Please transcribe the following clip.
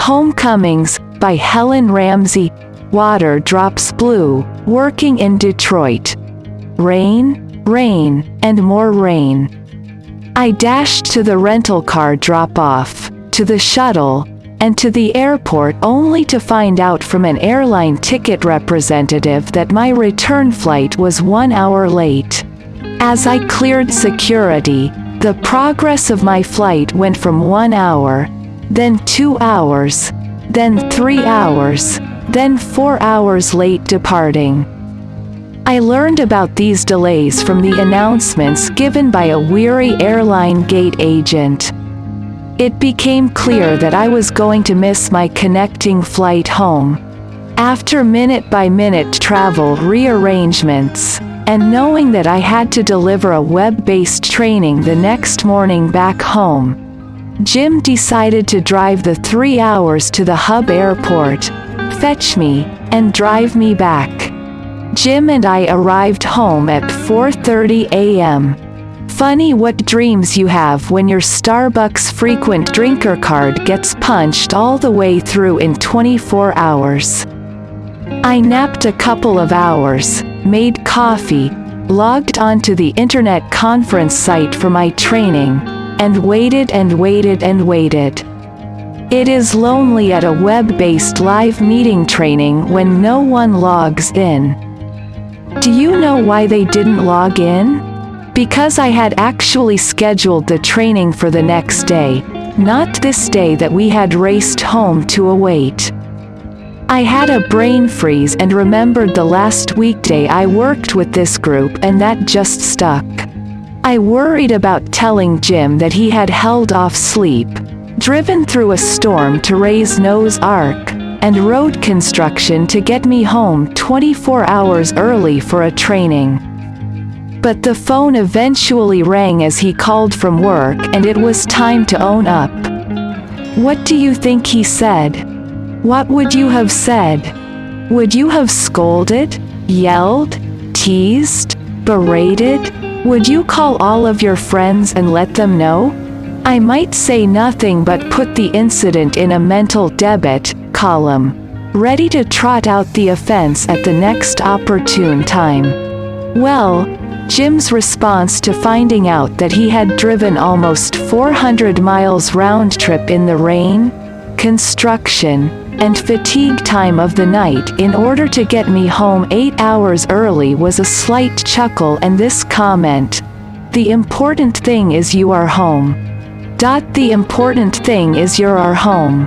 Homecomings, by Helen Ramsey. Water drops blue, working in Detroit. Rain, rain, and more rain. I dashed to the rental car drop-off, to the shuttle, and to the airport only to find out from an airline ticket representative that my return flight was 1 hour late. As I cleared security, the progress of my flight went from 1 hour, then 2 hours, then 3 hours, then 4 hours late departing. I learned about these delays from the announcements given by a weary airline gate agent. It became clear that I was going to miss my connecting flight home. After minute-by-minute travel rearrangements, and knowing that I had to deliver a web-based training the next morning back home, Jim decided to drive the 3 hours to the hub airport, fetch me, and drive me back. Jim and I arrived home at 4:30 a.m. Funny what dreams you have when your Starbucks frequent drinker card gets punched all the way through in 24 hours. I napped a couple of hours, made coffee, logged onto the internet conference site for my training, and waited and waited and waited. It is lonely at a web-based live meeting training when no one logs in. Do you know why they didn't log in? Because I had actually scheduled the training for the next day, not this day that we had raced home to await. I had a brain freeze and remembered the last weekday I worked with this group, and that just stuck. I worried about telling Jim that he had held off sleep, driven through a storm to raise Noah's Ark, and road construction to get me home 24 hours early for a training. But the phone eventually rang as he called from work, and it was time to own up. What do you think he said? What would you have said? Would you have scolded, yelled, teased, berated? Would you call all of your friends and let them know? I might say nothing but put the incident in a mental debit column, ready to trot out the offense at the next opportune time. Well, Jim's response to finding out that he had driven almost 400 miles round trip in the rain, construction, and fatigue time of the night in order to get me home 8 hours early was a slight chuckle and this comment: "The important thing is you are home. The important thing is you are home."